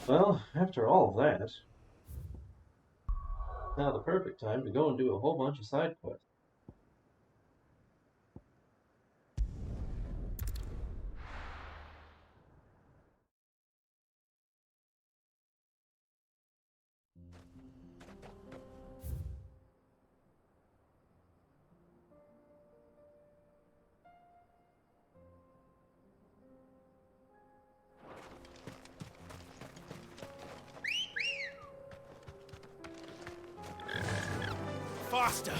Well, after all of that, now the perfect time to go and do a whole bunch of side quests. Faster!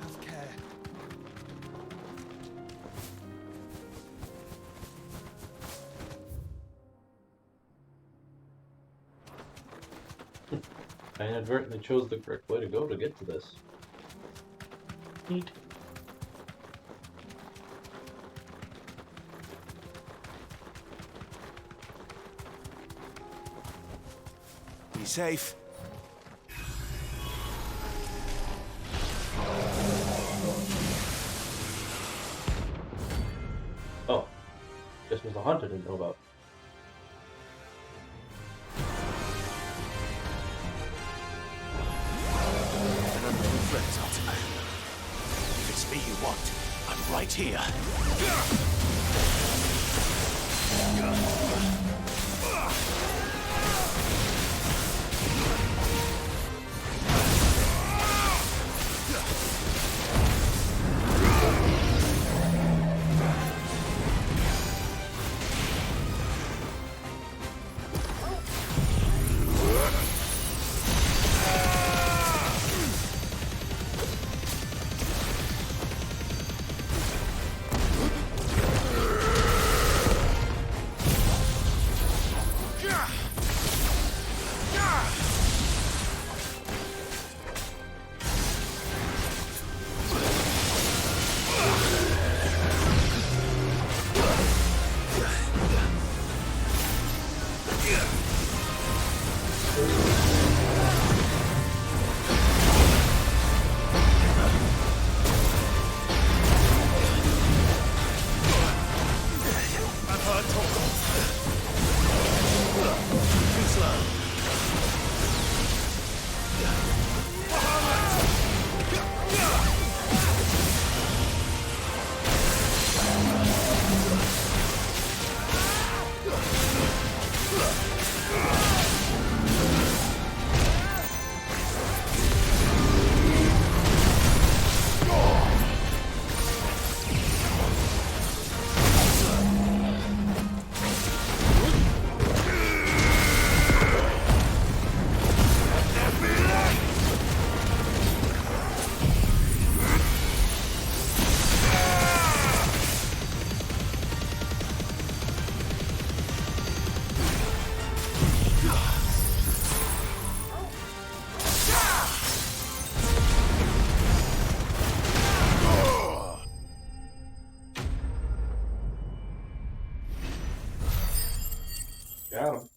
Have care. I inadvertently chose the correct way to go to get to this. Neat. Be safe. Oh, this was a hunt I didn't know about. An unknown threat, Ultima. If it's me you want, I'm right here. I've heard talk. Too slow. Got him.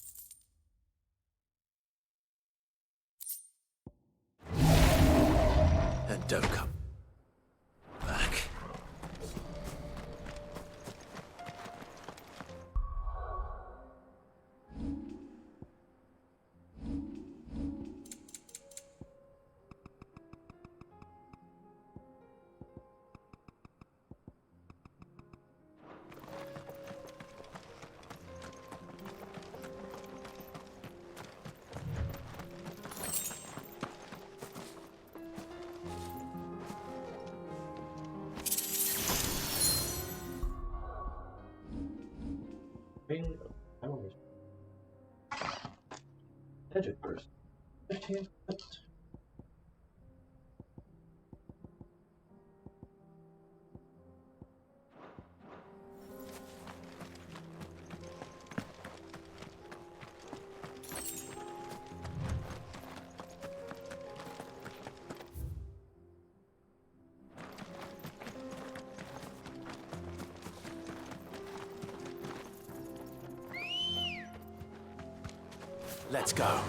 And don't come back. Bingo. I don't know. Magic burst. 15 minutes. Let's go.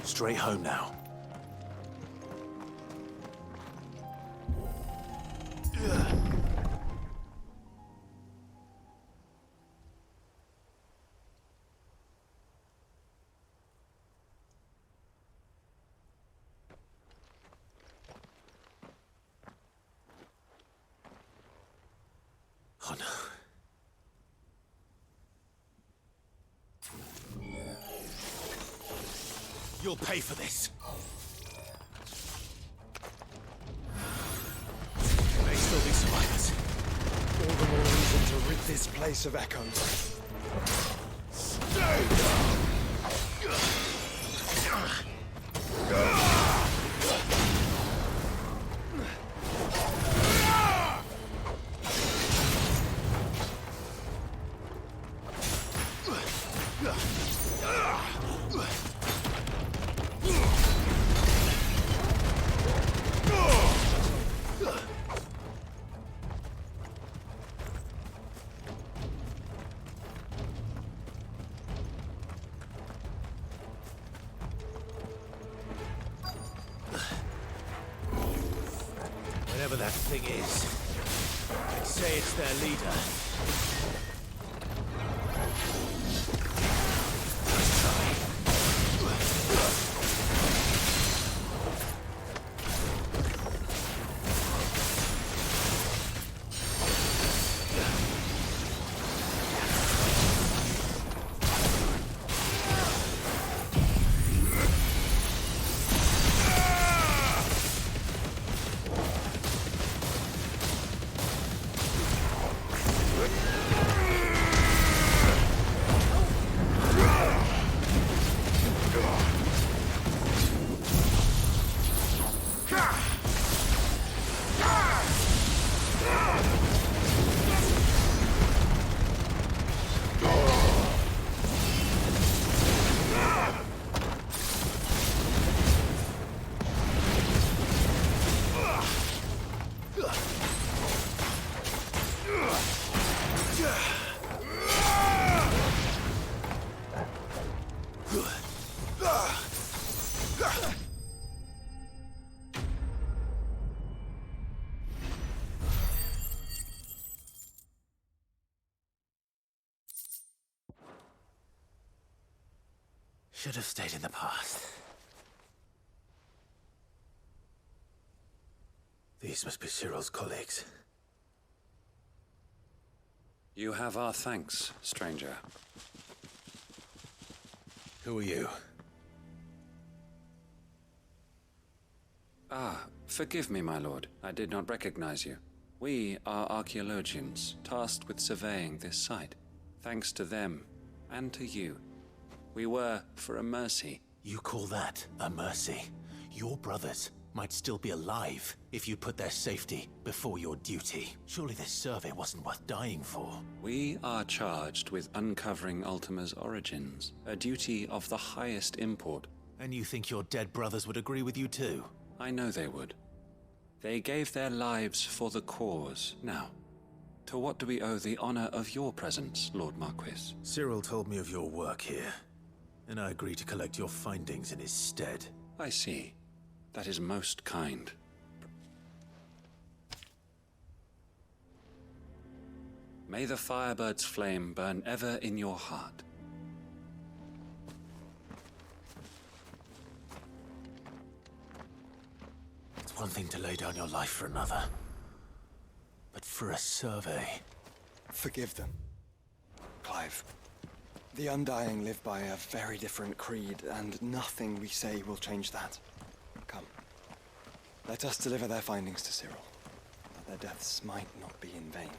Straight home now. Oh no. You'll pay for this. There may still be survivors. All the more reason to rid this place of echoes. Whatever that thing is, I'd say it's their leader. Let's try. Should have stayed in the past. These must be Cyril's colleagues. You have our thanks, stranger. Who are you? Ah, forgive me, my lord. I did not recognize you. We are archaeologians, tasked with surveying this site. Thanks to them, and to you. We were for a mercy. You call that a mercy? Your brothers might still be alive if you put their safety before your duty. Surely this survey wasn't worth dying for. We are charged with uncovering Ultima's origins, a duty of the highest import. And you think your dead brothers would agree with you too? I know they would. They gave their lives for the cause. Now, to what do we owe the honor of your presence, Lord Marquis? Cyril told me of your work here, and I agreed to collect your findings in his stead. I see. That is most kind. May the Firebird's flame burn ever in your heart. It's one thing to lay down your life for another, but for a survey... Forgive them, Clive. The Undying live by a very different creed, and nothing we say will change that. Come. Let us deliver their findings to Cyril, that their deaths might not be in vain.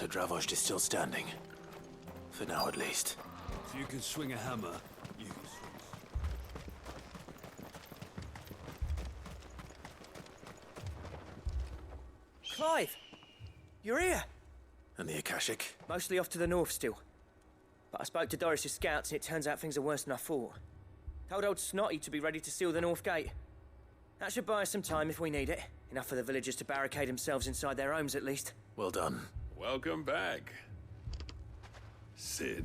So Dravost is still standing. For now, at least. If you can swing a hammer, you can swing. Clive! You're here! And the Akashic? Mostly off to the north still. But I spoke to Doris's scouts and it turns out things are worse than I thought. Told old Snotty to be ready to seal the north gate. That should buy us some time if we need it. Enough for the villagers to barricade themselves inside their homes at least. Well done. Welcome back, Sid.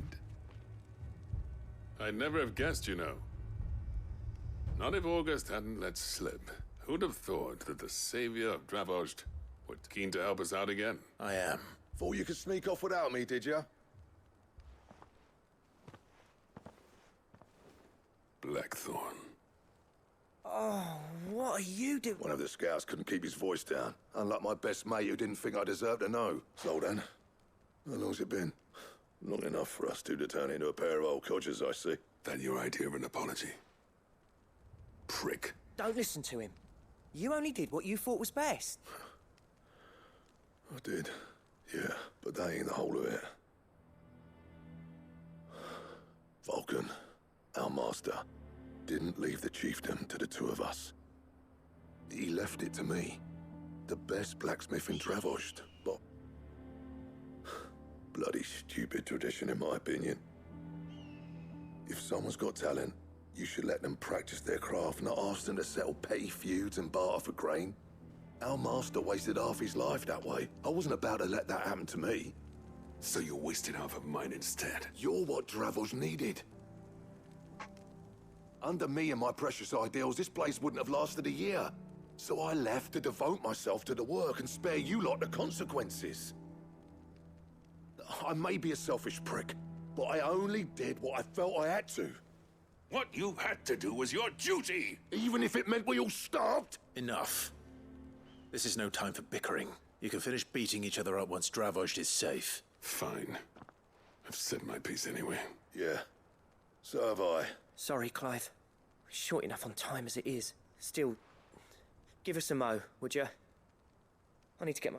I'd never have guessed, you know. Not if August hadn't let slip. Who'd have thought that the savior of Dravost was keen to help us out again? I am. Thought you could sneak off without me, did you? Blackthorn. Oh, what are you doing? One of the scouts couldn't keep his voice down. Unlike my best mate who didn't think I deserved to know. So then, how long's it been? Long enough for us two to turn into a pair of old codgers, I see. That your idea of an apology? Prick. Don't listen to him. You only did what you thought was best. I did, yeah, but that ain't the whole of it. Vulcan, our master, didn't leave the chiefdom to the two of us. He left it to me, the best blacksmith in Dravost, but... bloody stupid tradition, in my opinion. If someone's got talent, you should let them practice their craft, not ask them to settle petty feuds and barter for grain. Our master wasted half his life that way. I wasn't about to let that happen to me. So you wasted half of mine instead. You're what Dravost needed. Under me and my precious ideals, this place wouldn't have lasted a year. So I left to devote myself to the work and spare you lot the consequences. I may be a selfish prick, but I only did what I felt I had to. What you had to do was your duty! Even if it meant we all starved? Enough. This is no time for bickering. You can finish beating each other up once Dravost is safe. Fine. I've said my piece anyway. Yeah, so have I. Sorry, Clive. We're short enough on time as it is. Still, give us a mo, would you? I need to get my...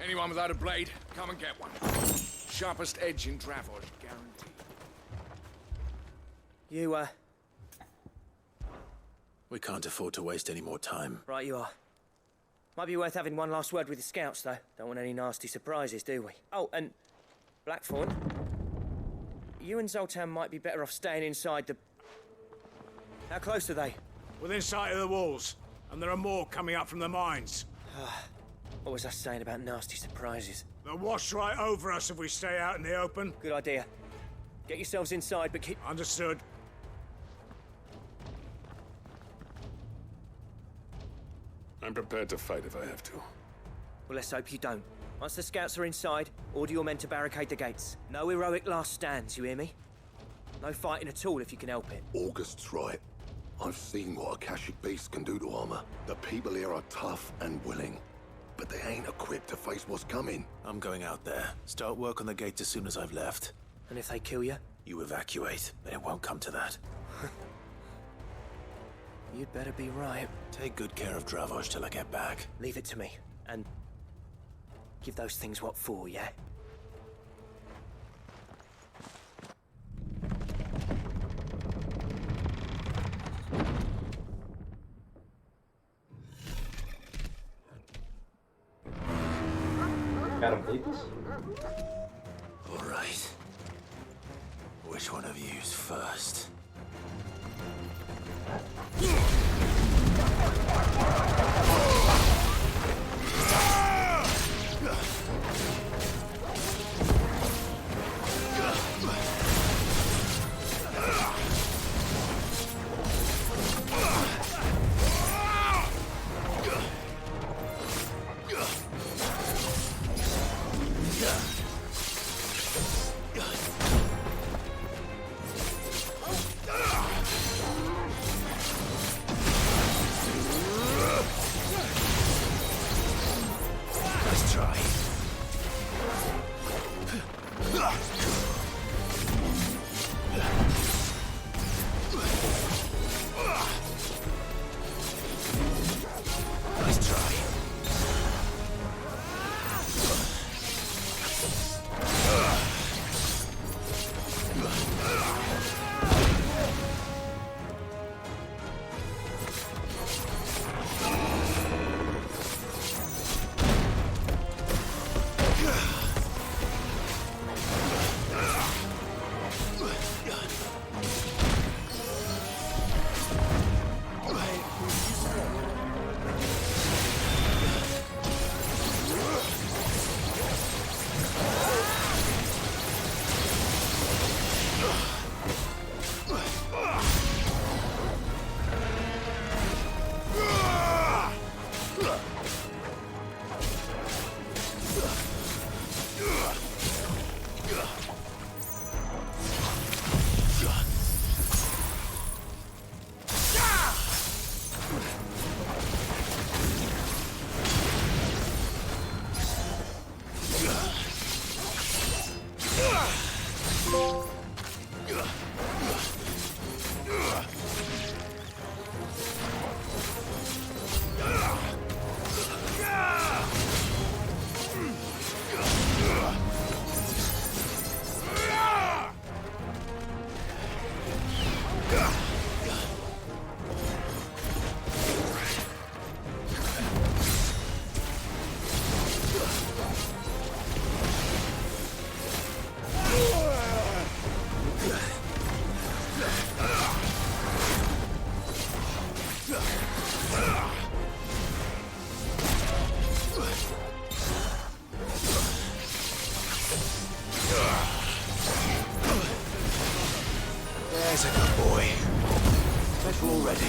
Anyone without a blade, come and get one. Sharpest edge in Dravost, guaranteed. You, We can't afford to waste any more time. right you are. Might be worth having one last word with the scouts, though. Don't want any nasty surprises, do we? Oh, and Blackthorn, you and Zoltan might be better off staying inside the... How close are they? Within sight of the walls, and there are more coming up from the mines. What was I saying about nasty surprises? They'll wash right over us if we stay out in the open. Good idea. Get yourselves inside, but keep... Understood. I'm prepared to fight if I have to. Well, let's hope you don't. Once the scouts are inside, order your men to barricade the gates. No heroic last stands, you hear me? No fighting at all if you can help it. August's right. I've seen what Akashic beasts can do to armor. The people here are tough and willing, but they ain't equipped to face what's coming. I'm going out there. Start work on the gate as soon as I've left. And if they kill you? You evacuate, but it won't come to that. You'd better be right. Take good care of Dravost till I get back. Leave it to me, and give those things what for, yeah? Gotta bleep this? All right. Which one of you's first? There's a good boy. Bet we're all ready.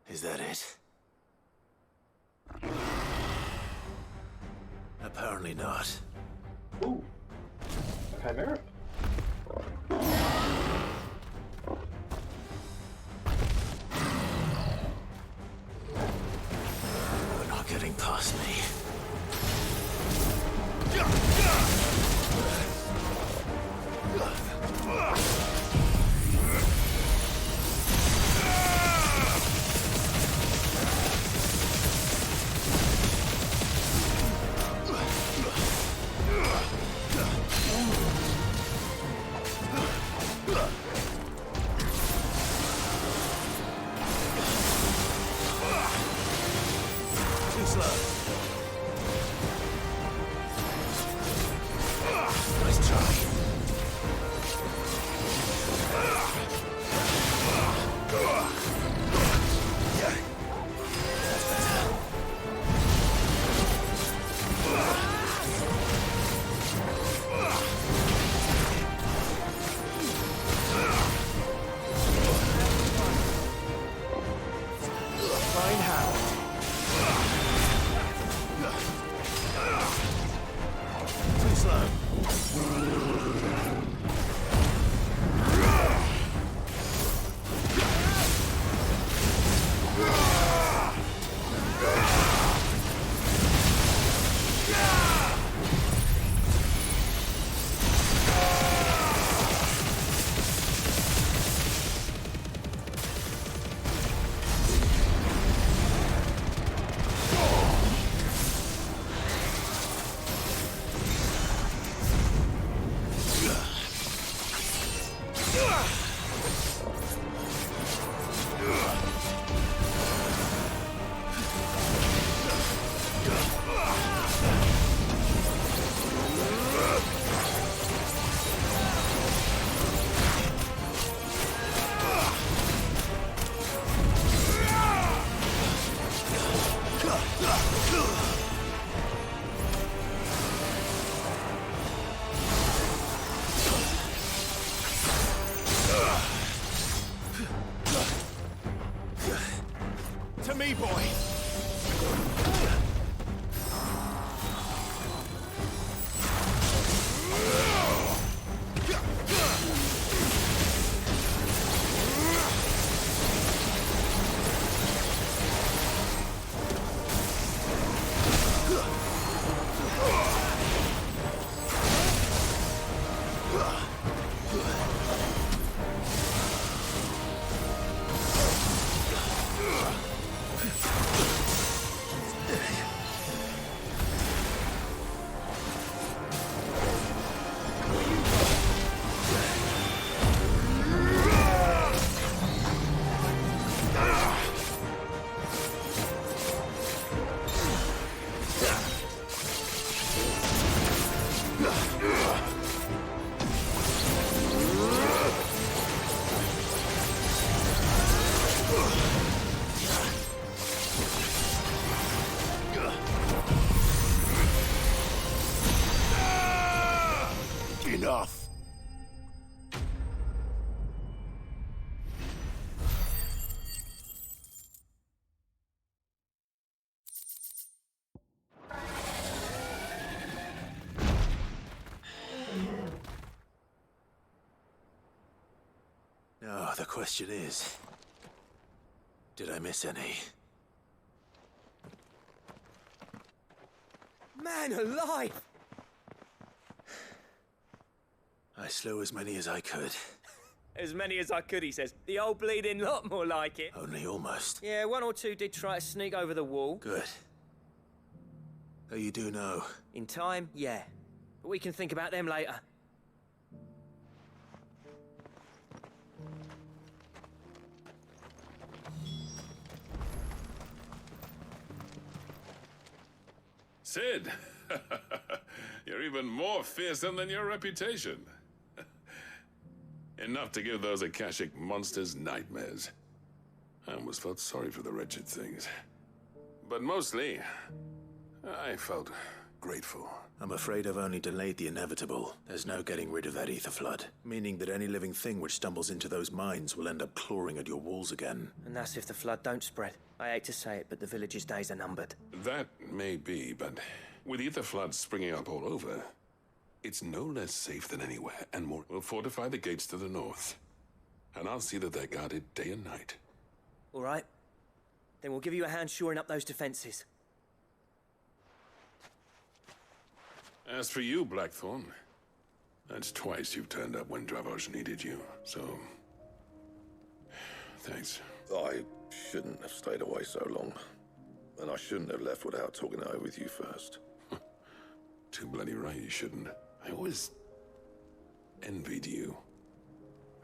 Is that it? Apparently not. Ooh. Chimera. You're not getting past me. Too slow. Nice try. That's better. Fine how. Too slow. To me, boy. No, the question is, did I miss any? Man alive! I slew as many as I could. As many as I could, he says. The old bleeding lot, more like it. Only almost. Yeah, one or two did try to sneak over the wall. Good. So you do know. In time, yeah. But we can think about them later. Sid! You're even more fearsome than your reputation. Enough to give those Akashic monsters nightmares. I almost felt sorry for the wretched things. But mostly, I felt grateful. I'm afraid I've only delayed the inevitable. There's no getting rid of that ether flood, meaning that any living thing which stumbles into those mines will end up clawing at your walls again. And that's if the flood don't spread. I hate to say it, but the village's days are numbered. That may be, but with ether floods springing up all over, it's no less safe than anywhere, and more. We'll fortify the gates to the north, and I'll see that they're guarded day and night. All right. Then we'll give you a hand shoring up those defenses. As for you, Blackthorn, that's twice you've turned up when Dravoj needed you, so... thanks. I shouldn't have stayed away so long. And I shouldn't have left without talking it over with you first. Too bloody right you shouldn't. I always envied you.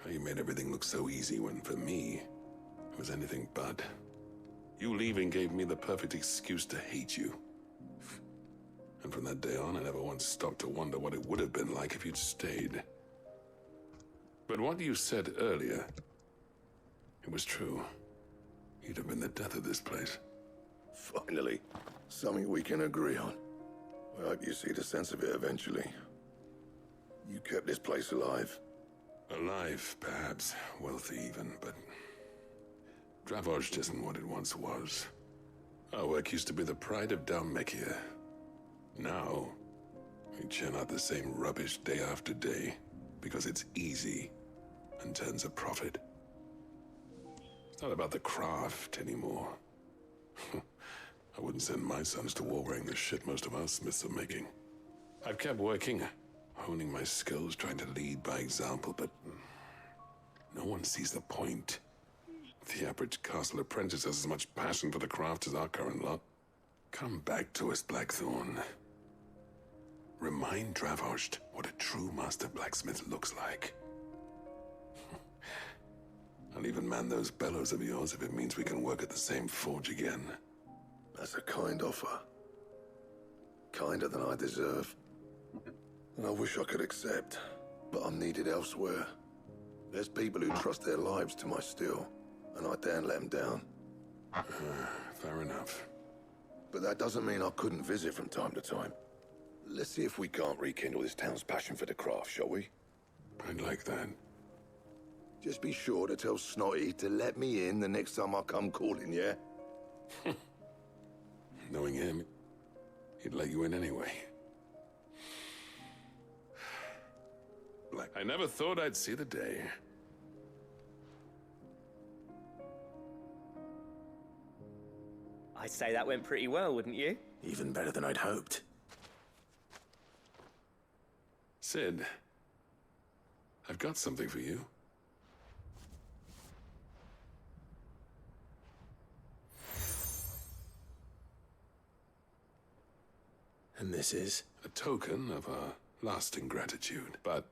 How you made everything look so easy when, for me, it was anything but. You leaving gave me the perfect excuse to hate you. And from that day on, I never once stopped to wonder what it would have been like if you'd stayed. But what you said earlier, it was true. You'd have been the death of this place. Finally, something we can agree on. I hope you see the sense of it eventually. You kept this place alive. Alive, perhaps. Wealthy even, but... Dravoj isn't what it once was. Our work used to be the pride of Dalmekia. Now, we churn out the same rubbish day after day, because it's easy and turns a profit. It's not about the craft anymore. I wouldn't send my sons to war wearing the shit most of our smiths are making. I've kept working, honing my skills, trying to lead by example, but no one sees the point. The average castle apprentice has as much passion for the craft as our current lot. Come back to us, Blackthorn. Remind Dravoj what a true master blacksmith looks like. I'll even man those bellows of yours if it means we can work at the same forge again. That's a kind offer. Kinder than I deserve. And I wish I could accept, but I'm needed elsewhere. There's people who trust their lives to my steel, and I daren't let them down. Fair enough. But that doesn't mean I couldn't visit from time to time. Let's see if we can't rekindle this town's passion for the craft, shall we? I'd like that. Just be sure to tell Snotty to let me in the next time I come calling, yeah? Knowing him, he'd let you in anyway. Black, I never thought I'd see the day. I'd say that went pretty well, wouldn't you? Even better than I'd hoped. Sid, I've got something for you. And this is? A token of our lasting gratitude. But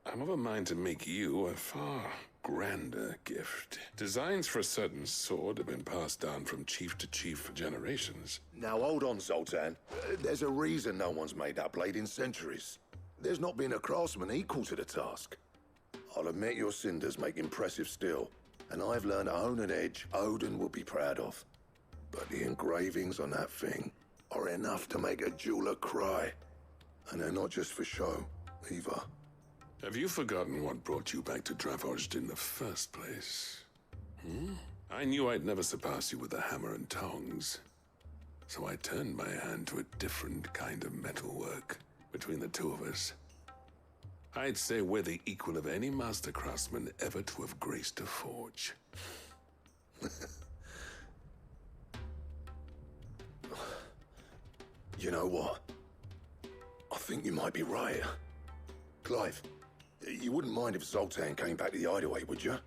I'm of a mind to make you a far grander gift. Designs for a certain sword have been passed down from chief to chief for generations. Now hold on, Zoltan. There's a reason no one's made that blade in centuries. There's not been a craftsman equal to the task. I'll admit your cinders make impressive steel, and I've learned to hone an edge Odin will be proud of. But the engravings on that thing are enough to make a jeweler cry. And they're not just for show, either. Have you forgotten what brought you back to Dravoj in the first place? I knew I'd never surpass you with a hammer and tongs. So I turned my hand to a different kind of metalwork between the two of us. I'd say we're the equal of any master craftsman ever to have graced a forge. You know what? I think you might be right. Clive, you wouldn't mind if Zoltan came back to the hideaway, would you?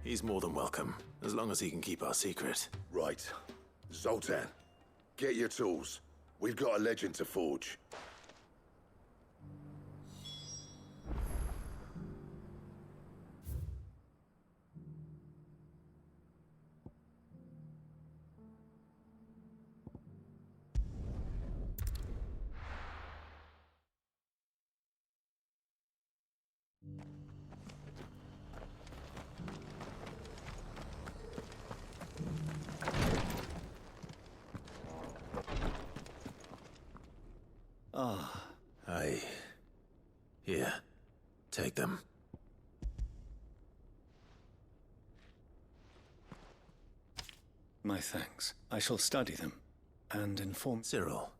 He's more than welcome, as long as he can keep our secret. Right. Zoltan, get your tools. We've got a legend to forge. Here, take them. My thanks. I shall study them and inform... Cyril.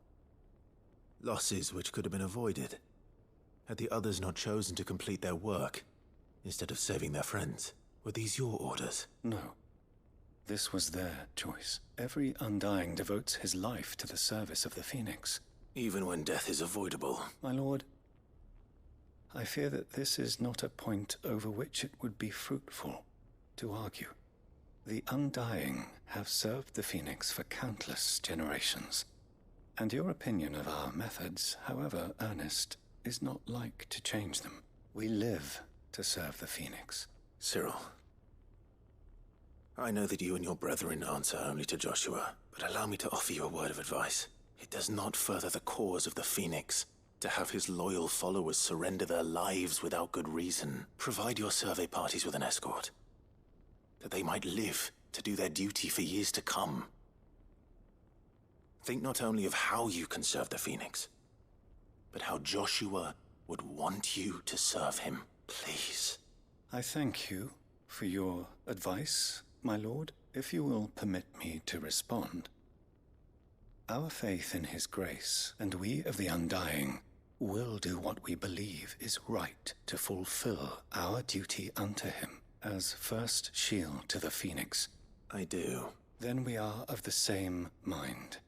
Losses which could have been avoided. Had the others not chosen to complete their work, instead of saving their friends, were these your orders? No. This was their choice. Every Undying devotes his life to the service of the Phoenix. Even when death is avoidable. My lord, I fear that this is not a point over which it would be fruitful to argue. The Undying have served the Phoenix for countless generations, and your opinion of our methods, however earnest, is not like to change them. We live to serve the Phoenix. Cyril, I know that you and your brethren answer only to Joshua, but allow me to offer you a word of advice. It does not further the cause of the Phoenix to have his loyal followers surrender their lives without good reason. Provide your survey parties with an escort, that they might live to do their duty for years to come. Think not only of how you can serve the Phoenix, but how Joshua would want you to serve him. Please. I thank you for your advice, my lord. If you will permit me to respond. Our faith in his grace, and we of the Undying, will do what we believe is right to fulfill our duty unto him as first shield to the Phoenix. I do. Then we are of the same mind.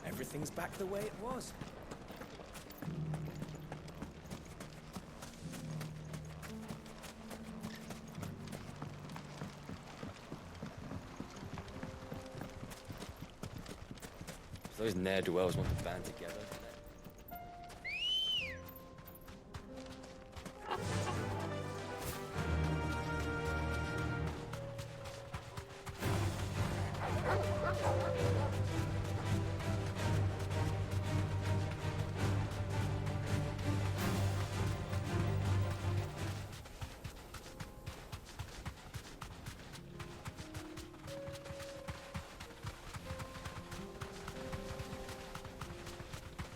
Everything's back the way it was. If those ne'er-do-wells want to band together.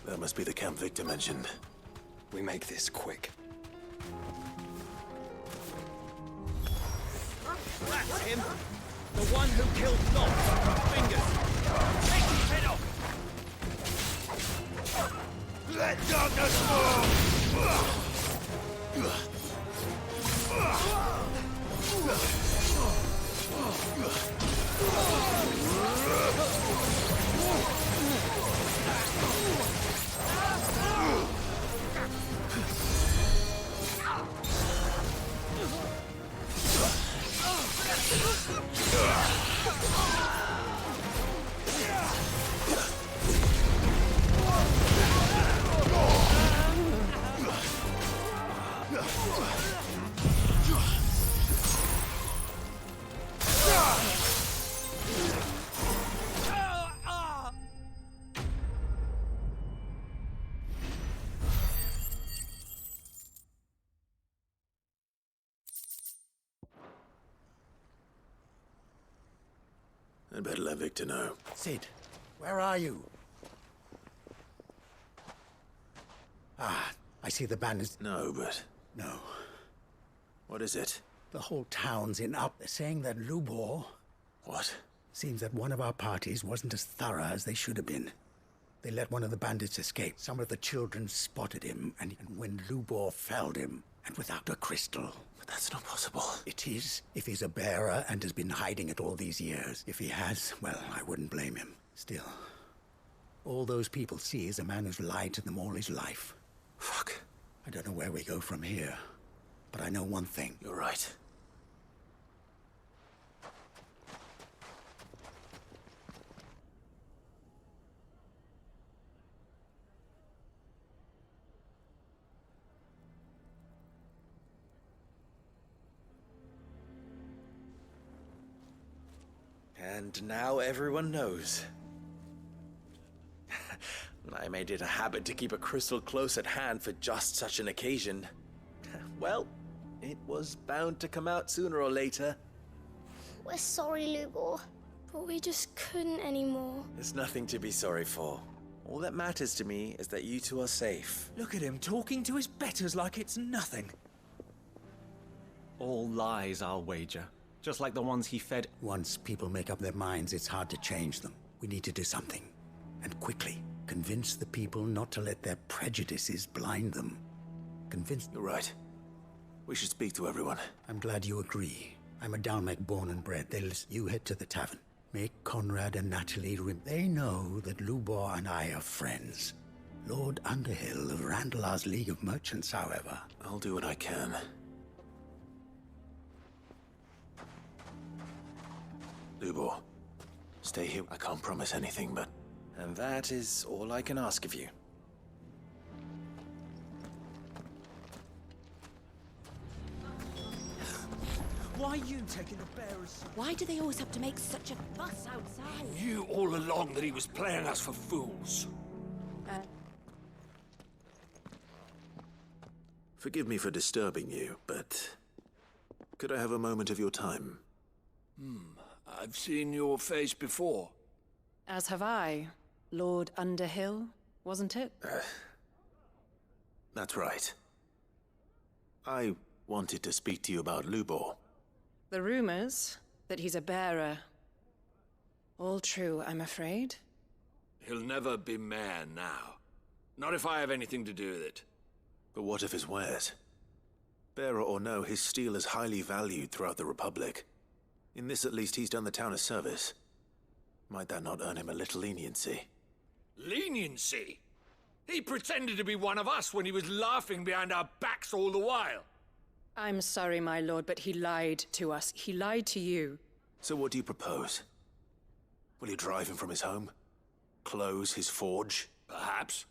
That must be the camp Victor mentioned. We make this quick. That's him! The one who killed Lot! Fingers! Take his head off! Let darkness fall! I'd better let Victor know. Sid, where are you? Ah, I see the banners. No, but... No. What is it? The whole town's in up. They're saying that Lubor... What? Seems that one of our parties wasn't as thorough as they should have been. They let one of the bandits escape. Some of the children spotted him, and when Lubor felled him, and without a crystal. But that's not possible. It is, if he's a bearer and has been hiding it all these years. If he has, well, I wouldn't blame him. Still, all those people see is a man who's lied to them all his life. Fuck. I don't know where we go from here, but I know one thing. You're right. And now everyone knows. I made it a habit to keep a crystal close at hand for just such an occasion. Well, it was bound to come out sooner or later. We're sorry, Lubor, but we just couldn't anymore. There's nothing to be sorry for. All that matters to me is that you two are safe. Look at him talking to his betters like it's nothing. All lies, I'll wager. Just like the ones he fed. Once people make up their minds, it's hard to change them. We need to do something. And quickly. Convince the people not to let their prejudices blind them. Convince... You're right. We should speak to everyone. I'm glad you agree. I'm a Dalmec born and bred. You head to the tavern. Make Conrad and Natalie They know that Lubor and I are friends. Lord Underhill of Randalar's League of Merchants, however. I'll do what I can. Lubor, stay here. I can't promise anything, but... And that is all I can ask of you. Why are you taking the bearers? Why do they always have to make such a fuss outside? I knew all along that he was playing us for fools. Forgive me for disturbing you, but... could I have a moment of your time? I've seen your face before. As have I. Lord Underhill, wasn't it? That's right. I wanted to speak to you about Lubor. The rumors that he's a bearer. All true, I'm afraid. He'll never be mayor now. Not if I have anything to do with it. But what of his wares? Bearer or no, his steel is highly valued throughout the Republic. In this at least he's done the town a service. Might that not earn him a little leniency? Leniency? He pretended to be one of us when he was laughing behind our backs all the while. I'm sorry, my lord, but he lied to us. He lied to you. So what do you propose? Will you drive him from his home? Close his forge? Perhaps.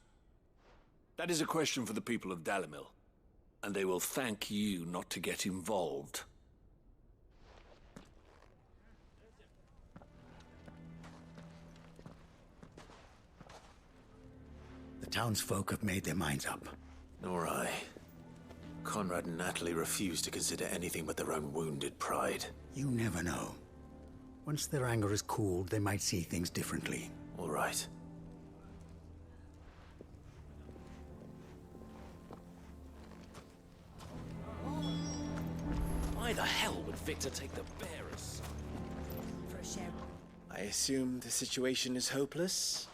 That is a question for the people of Dalimil. And they will thank you not to get involved. The townsfolk have made their minds up. Nor I. Conrad and Natalie refuse to consider anything but their own wounded pride. You never know. Once their anger is cooled, they might see things differently. All right. Why the hell would Victor take the bearers? For a share. I assume the situation is hopeless?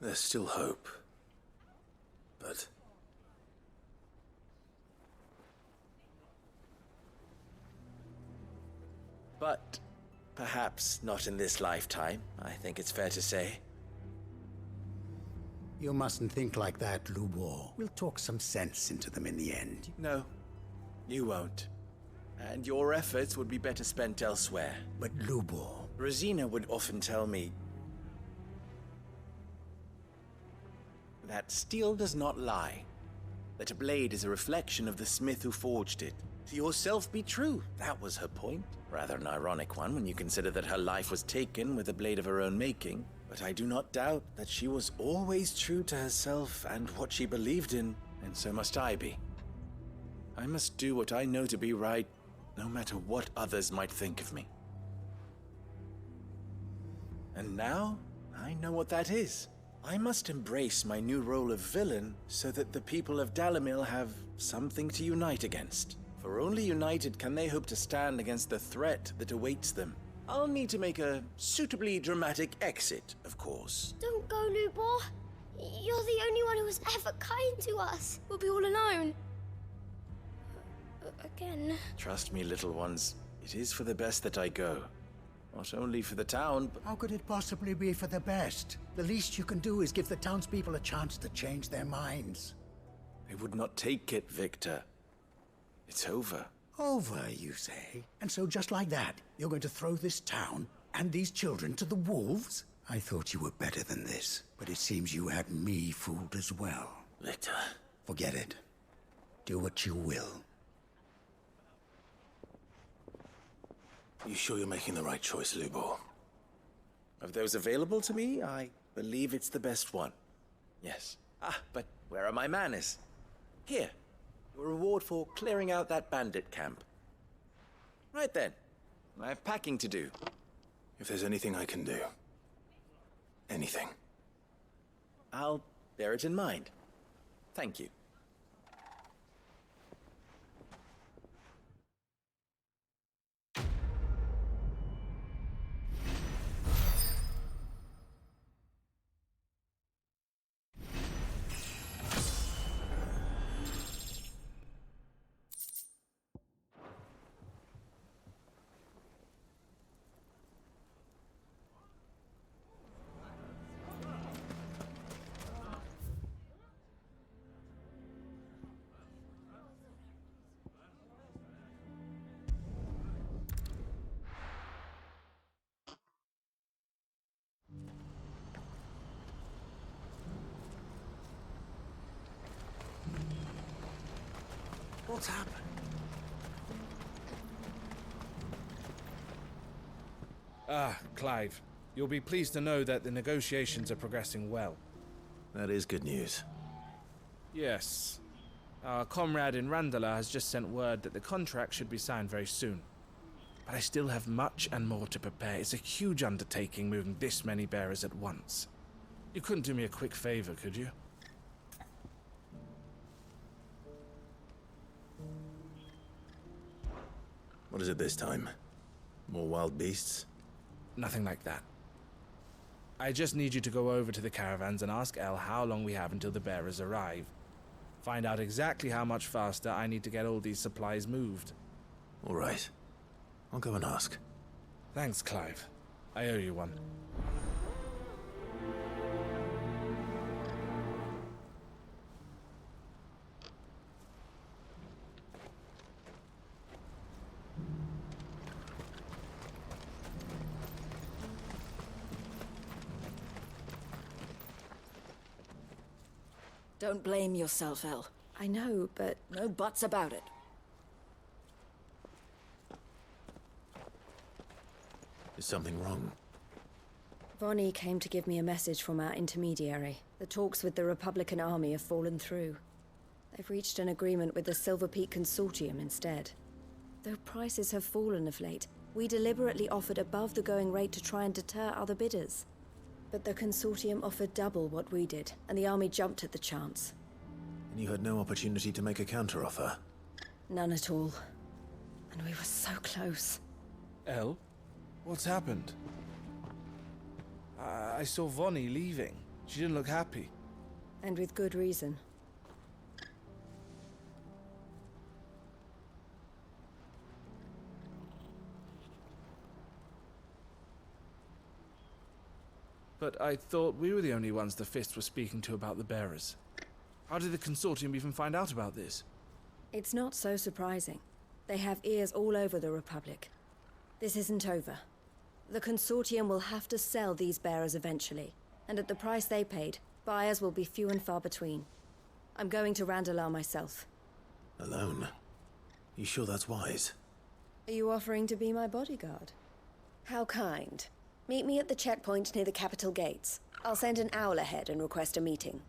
There's still hope. But... But perhaps not in this lifetime, I think it's fair to say. You mustn't think like that, Lubor. We'll talk some sense into them in the end. No, you won't. And your efforts would be better spent elsewhere. But Lubor... Rosina would often tell me that steel does not lie. That a blade is a reflection of the smith who forged it. To yourself be true. That was her point. Rather an ironic one when you consider that her life was taken with a blade of her own making. But I do not doubt that she was always true to herself and what she believed in, and so must I be. I must do what I know to be right, no matter what others might think of me. And now, I know what that is. I must embrace my new role of villain so that the people of Dalimil have something to unite against. For only united can they hope to stand against the threat that awaits them. I'll need to make a suitably dramatic exit, of course. Don't go, Lubor. You're the only one who was ever kind to us. We'll be all alone. Again. Trust me, little ones. It is for the best that I go. Not only for the town, but... How could it possibly be for the best? The least you can do is give the townspeople a chance to change their minds. They would not take it, Victor. It's over. Over, you say? And so just like that, you're going to throw this town and these children to the wolves? I thought you were better than this, but it seems you had me fooled as well. Victor. Forget it. Do what you will. You sure you're making the right choice, Lubor? Of those available to me, I believe it's the best one. Yes. Ah, but where are my manners? Here. Your reward for clearing out that bandit camp. Right then. I have packing to do. If there's anything I can do. Anything. I'll bear it in mind. Thank you. What's happened? Ah, Clive. You'll be pleased to know that the negotiations are progressing well. That is good news. Yes. Our comrade in Randala has just sent word that the contract should be signed very soon. But I still have much and more to prepare. It's a huge undertaking moving this many bearers at once. You couldn't do me a quick favor, could you? What is it this time? More wild beasts? Nothing like that. I just need you to go over to the caravans and ask El how long we have until the bearers arrive. Find out exactly how much faster I need to get all these supplies moved. All right. I'll go and ask. Thanks, Clive. I owe you one. Don't blame yourself, El. I know, but no buts about it. Is something wrong? Vonnie came to give me a message from our intermediary. The talks with the Republican army have fallen through. They've reached an agreement with the Silver Peak Consortium instead. Though prices have fallen of late, we deliberately offered above the going rate to try and deter other bidders. But the Consortium offered double what we did, and the army jumped at the chance. And you had no opportunity to make a counteroffer? None at all. And we were so close. El? What's happened? I saw Vonnie leaving. She didn't look happy. And with good reason. But I thought we were the only ones the Fist were speaking to about the bearers. How did the Consortium even find out about this? It's not so surprising. They have ears all over the Republic. This isn't over. The Consortium will have to sell these bearers eventually, and at the price they paid, buyers will be few and far between. I'm going to Randalar myself. Alone? You sure that's wise? Are you offering to be my bodyguard? How kind. Meet me at the checkpoint near the capital gates. I'll send an owl ahead and request a meeting.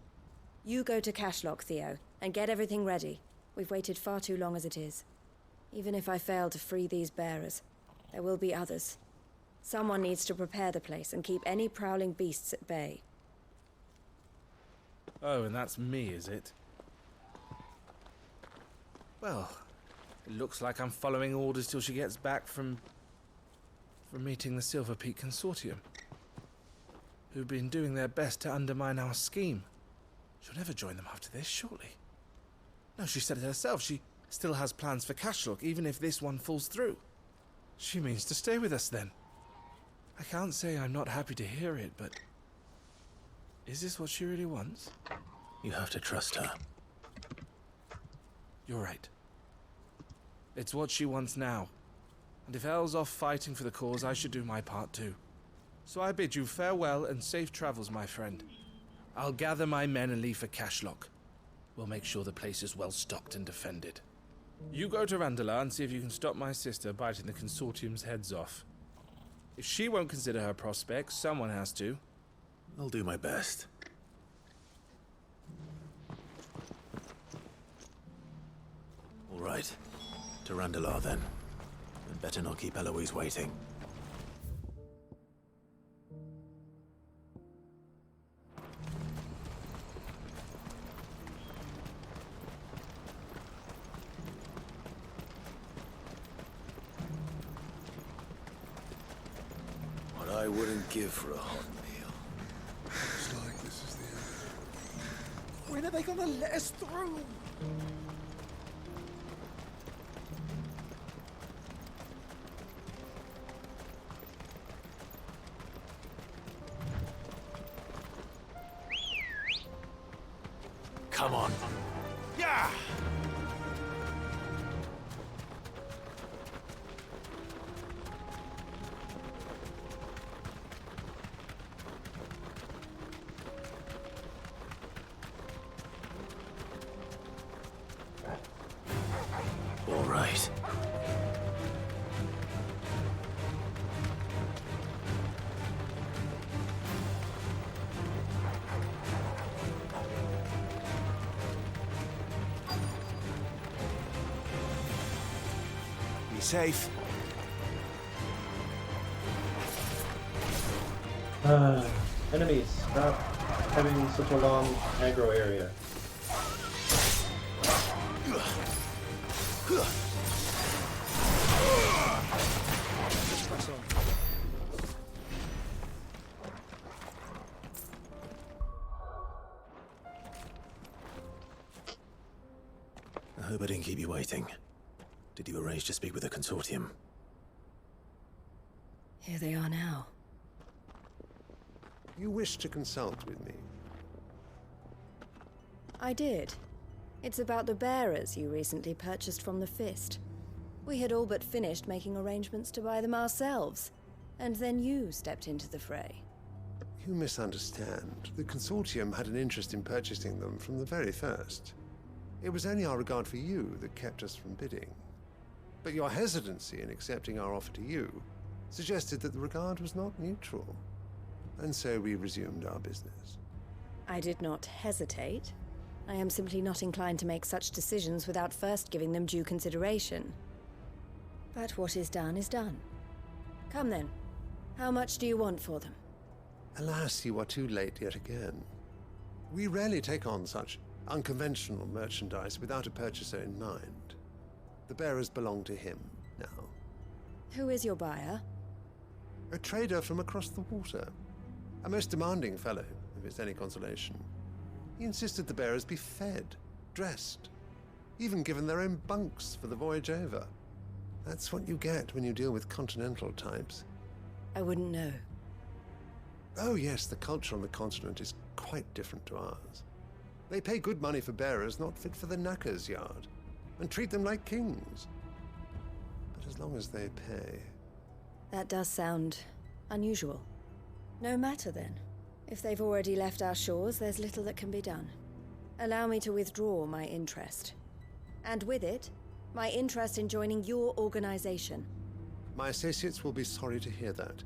You go to Cashlock, Theo, and get everything ready. We've waited far too long as it is. Even if I fail to free these bearers, there will be others. Someone needs to prepare the place and keep any prowling beasts at bay. Oh, and that's me, is it? Well, it looks like I'm following orders till she gets back from meeting the Silver Peak Consortium, who've been doing their best to undermine our scheme. She'll never join them after this, surely. No, she said it herself. She still has plans for Catchup, even if this one falls through. She means to stay with us, then. I can't say I'm not happy to hear it, but... is this what she really wants? You have to trust her. You're right. It's what she wants now. And if Elle's off fighting for the cause, I should do my part too. So I bid you farewell and safe travels, my friend. I'll gather my men and leave for Cashlock. We'll make sure the place is well stocked and defended. You go to Randala and see if you can stop my sister biting the Consortium's heads off. If she won't consider her prospects, someone has to. I'll do my best. All right. To Randala, then. And better not keep Eloise waiting. What I wouldn't give for a hot meal. Looks like this is the end. When are they gonna let us through? Come on. Yeah! All right. Be safe. Enemies, stop having such a long aggro area. I hope I didn't keep you waiting. Did you arrange to speak with the Consortium? Here they are now. You wish to consult with me? I did. It's about the bearers you recently purchased from the Fist. We had all but finished making arrangements to buy them ourselves, and then you stepped into the fray. You misunderstand. The Consortium had an interest in purchasing them from the very first. It was only our regard for you that kept us from bidding. But your hesitancy in accepting our offer to you suggested that the regard was not mutual. And so we resumed our business. I did not hesitate. I am simply not inclined to make such decisions without first giving them due consideration. But what is done is done. Come then. How much do you want for them? Alas, you are too late yet again. We rarely take on such unconventional merchandise without a purchaser in mind. The bearers belong to him now. Who is your buyer? A trader from across the water. A most demanding fellow, if it's any consolation. He insisted the bearers be fed, dressed, even given their own bunks for the voyage over. That's what you get when you deal with continental types. I wouldn't know. Oh yes, the culture on the continent is quite different to ours. They pay good money for bearers not fit for the knacker's yard, and treat them like kings. But as long as they pay... That does sound unusual. No matter then. If they've already left our shores, there's little that can be done. Allow me to withdraw my interest. And with it, my interest in joining your organization. My associates will be sorry to hear that.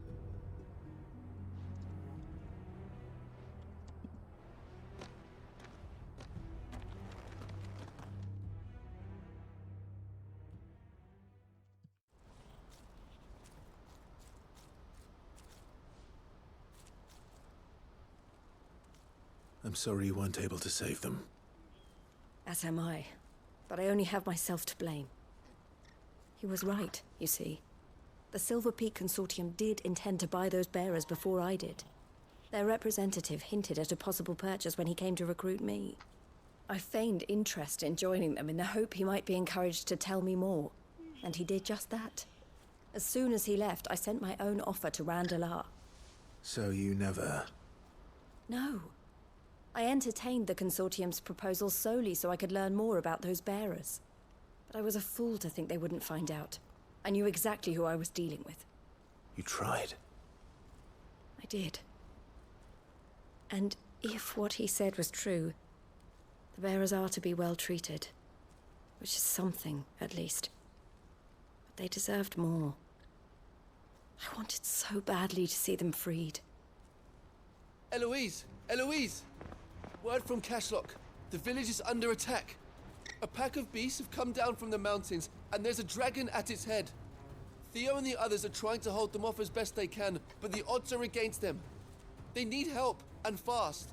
I'm sorry you weren't able to save them. As am I. But I only have myself to blame. He was right, you see. The Silver Peak Consortium did intend to buy those bearers before I did. Their representative hinted at a possible purchase when he came to recruit me. I feigned interest in joining them in the hope he might be encouraged to tell me more, and he did just that. As soon as he left, I sent my own offer to Randalar. So you never... No. I entertained the Consortium's proposal solely so I could learn more about those bearers. But I was a fool to think they wouldn't find out. I knew exactly who I was dealing with. You tried. I did. And if what he said was true, the bearers are to be well treated. Which is something, at least. But they deserved more. I wanted so badly to see them freed. Eloise! Eloise! Word from Cashlock. The village is under attack. A pack of beasts have come down from the mountains, and there's a dragon at its head. Theo and the others are trying to hold them off as best they can, but the odds are against them. They need help, and fast.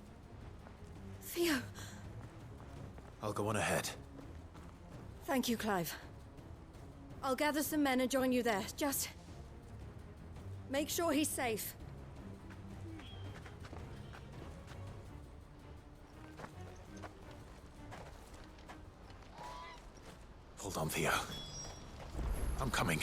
Theo! I'll go on ahead. Thank you, Clive. I'll gather some men and join you there. Just... make sure he's safe. Hold on, Theo. I'm coming.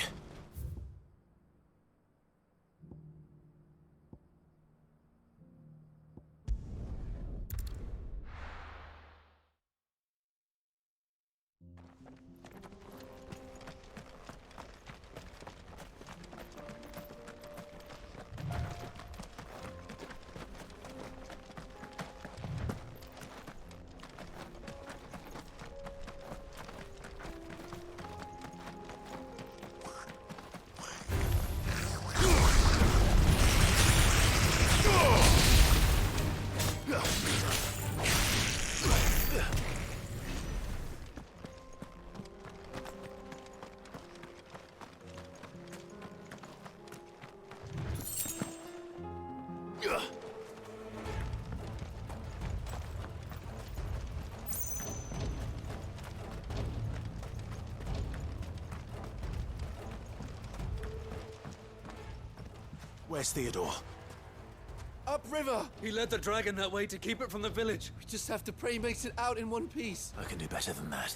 Where's Theodore? Upriver! He led the dragon that way to keep it from the village. We just have to pray he makes it out in one piece. I can do better than that.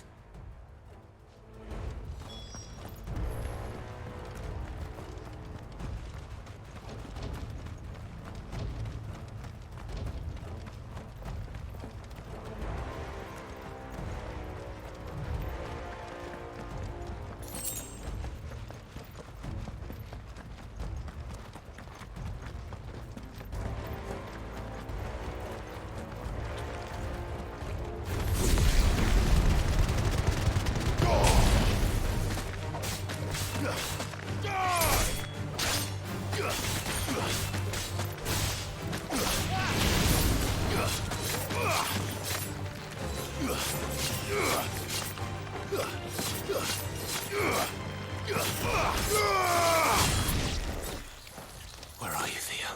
Where are you, Theo?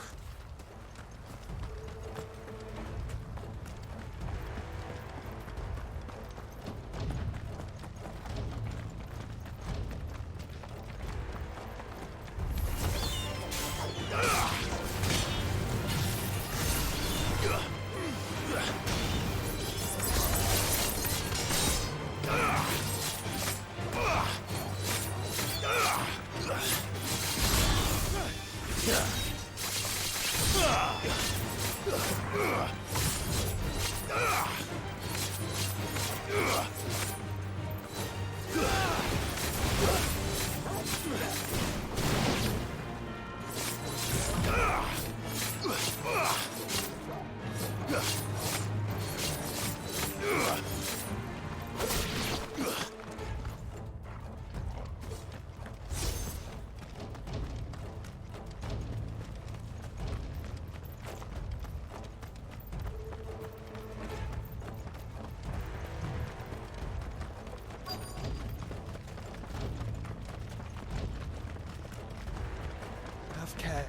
Have care.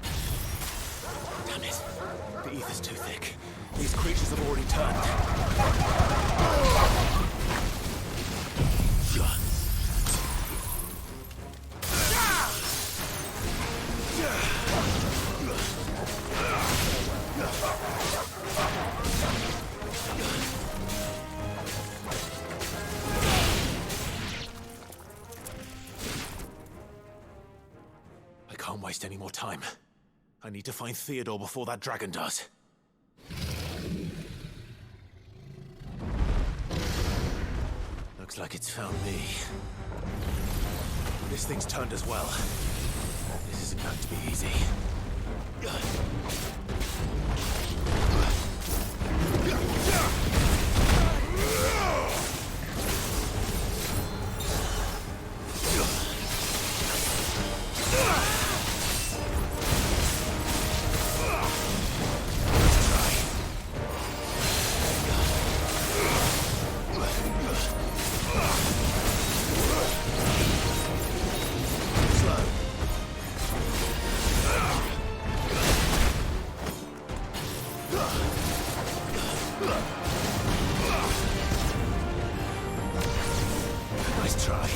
Damn it. The ether's too thick. These creatures have already turned. I can't waste any more time. I need to find Theodore before that dragon does. Looks like it's found me. This thing's turned as well. This isn't going to be easy. Nice try.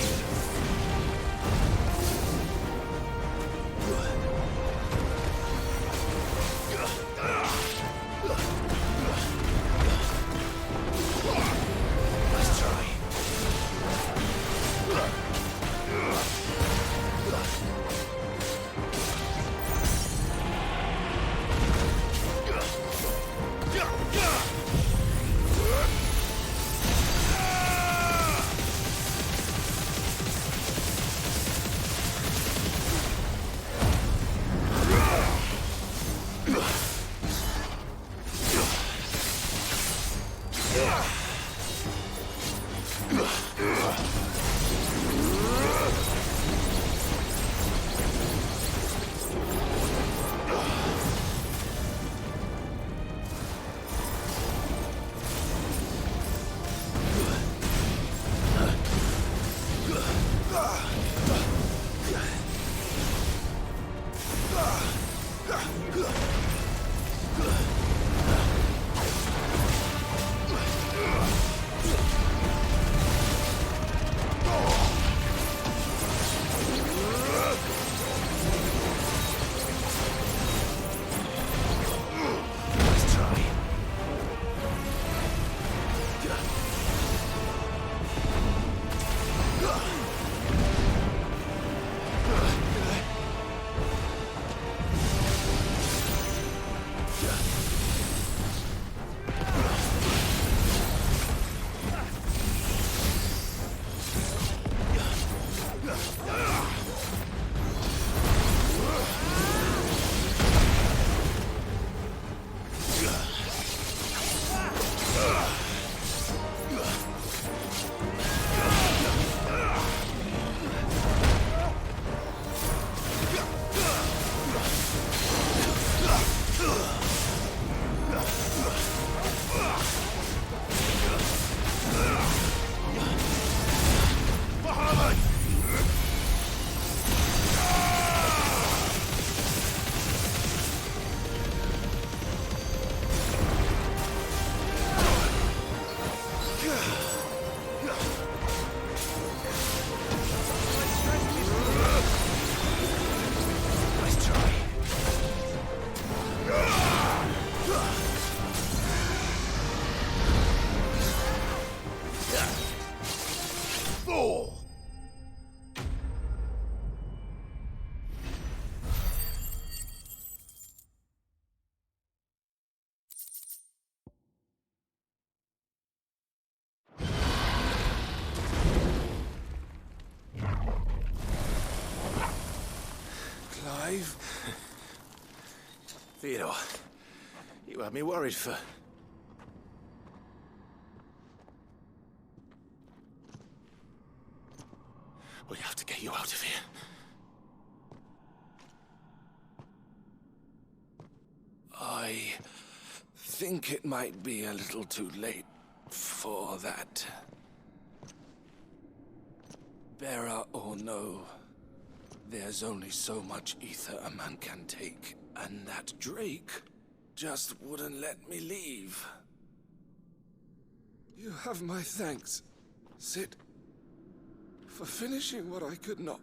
Nice try. Clive? Theodore, you had me worried for... We have to get you out of here. I think it might be a little too late for that. Bearer or no, there's only so much ether a man can take, and that Drake just wouldn't let me leave. You have my thanks, Sid, for finishing what I could not.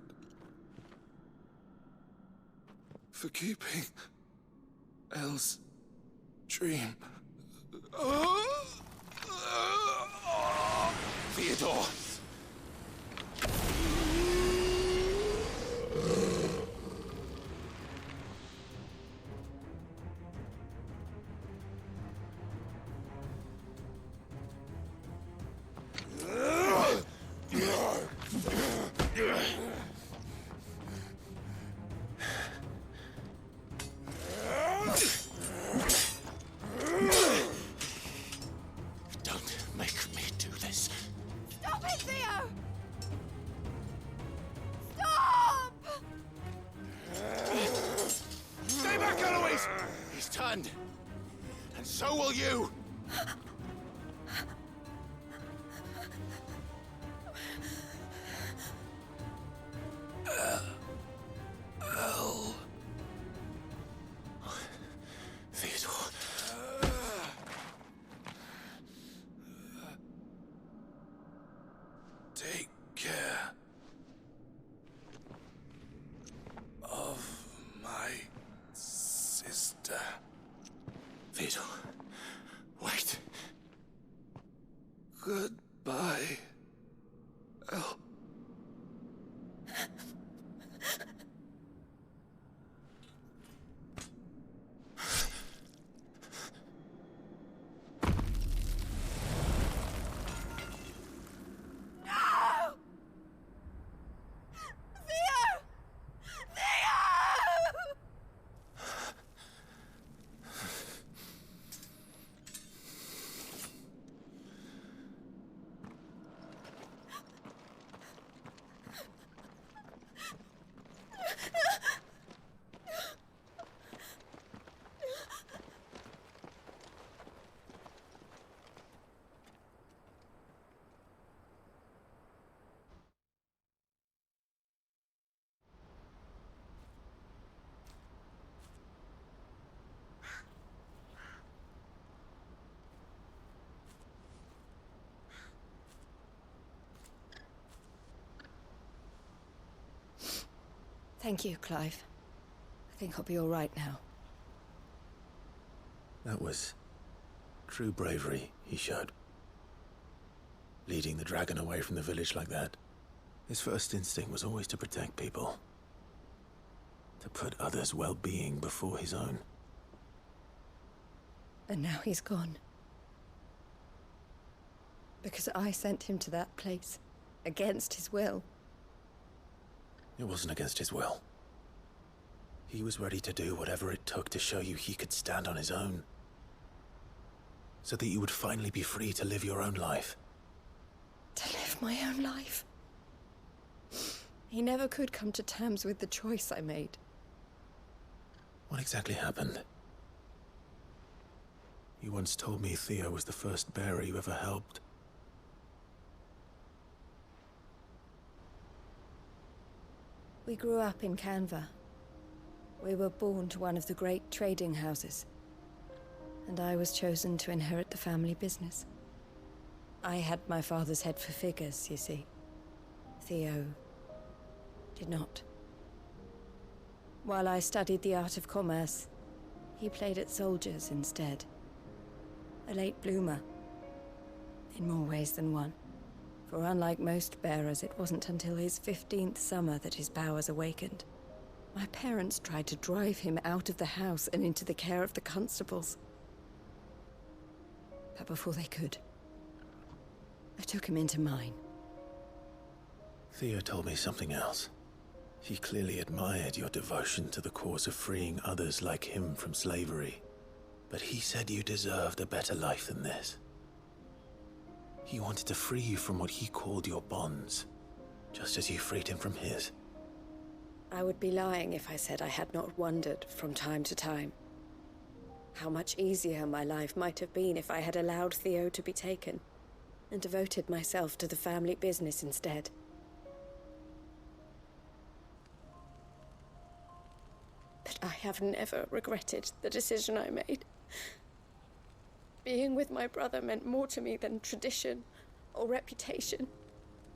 For keeping Elle's dream. Theodore! Don't make me do this. Stop it, Theo! Stop! Stay back, Eloise! He's turned. And so will you! Elle. Theodore. Take care of my sister. Theodore, wait. Goodbye, Elle. No! Theo! Theo! Thank you, Clive. I think I'll be all right now. That was true bravery he showed. Leading the dragon away from the village like that. His first instinct was always to protect people. To put others' well-being before his own. And now he's gone. Because I sent him to that place, against his will. It wasn't against his will. He was ready to do whatever it took to show you he could stand on his own. So that you would finally be free to live your own life. To live my own life. He never could come to terms with the choice I made. What exactly happened? You once told me Theo was the first bearer you ever helped. We grew up in Canva. We were born to one of the great trading houses. And I was chosen to inherit the family business. I had my father's head for figures, you see. Theo did not. While I studied the art of commerce, he played at soldiers instead. A late bloomer. In more ways than one. For unlike most bearers, it wasn't until his 15th summer that his powers awakened. My parents tried to drive him out of the house and into the care of the constables. But before they could, I took him into mine. Theo told me something else. He clearly admired your devotion to the cause of freeing others like him from slavery. But he said you deserved a better life than this. He wanted to free you from what he called your bonds, just as you freed him from his. I would be lying if I said I had not wondered from time to time how much easier my life might have been if I had allowed Theo to be taken and devoted myself to the family business instead. But I have never regretted the decision I made. Being with my brother meant more to me than tradition or reputation.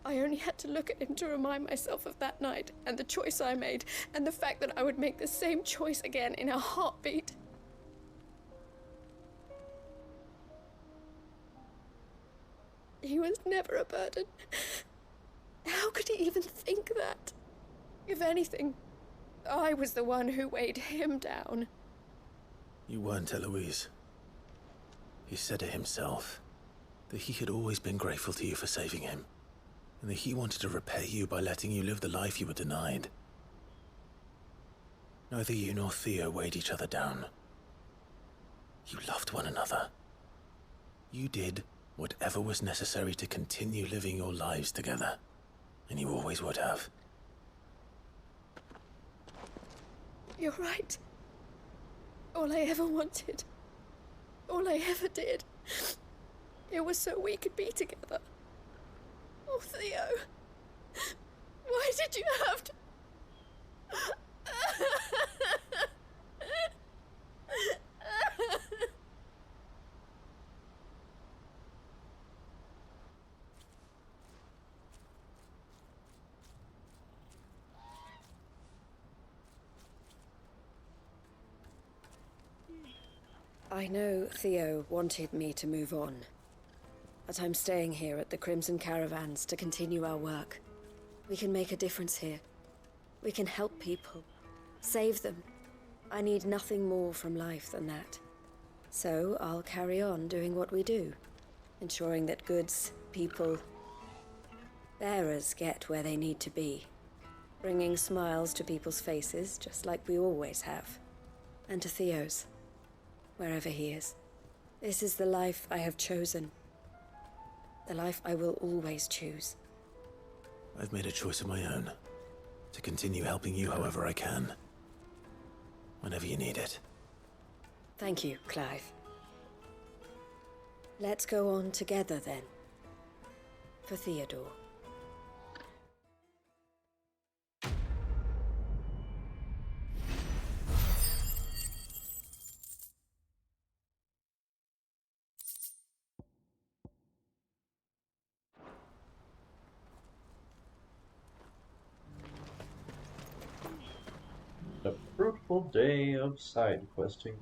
I only had to look at him to remind myself of that night and the choice I made and the fact that I would make the same choice again in a heartbeat. He was never a burden. How could he even think that? If anything, I was the one who weighed him down. You weren't, Eloise. He said it himself, that he had always been grateful to you for saving him, and that he wanted to repay you by letting you live the life you were denied. Neither you nor Theo weighed each other down. You loved one another. You did whatever was necessary to continue living your lives together, and you always would have. You're right. All I ever wanted, all I ever did, it was so we could be together. Oh, Theo, why did you have to... I know Theo wanted me to move on, but I'm staying here at the Crimson Caravans to continue our work. We can make a difference here. We can help people, save them. I need nothing more from life than that. So I'll carry on doing what we do, ensuring that goods, people, bearers get where they need to be, bringing smiles to people's faces just like we always have, and to Theo's. Wherever he is. This is the life I have chosen. The life I will always choose. I've made a choice of my own, to continue helping you however I can. Whenever you need it. Thank you, Clive. Let's go on together then. For Theodore. A fruitful day of side questing.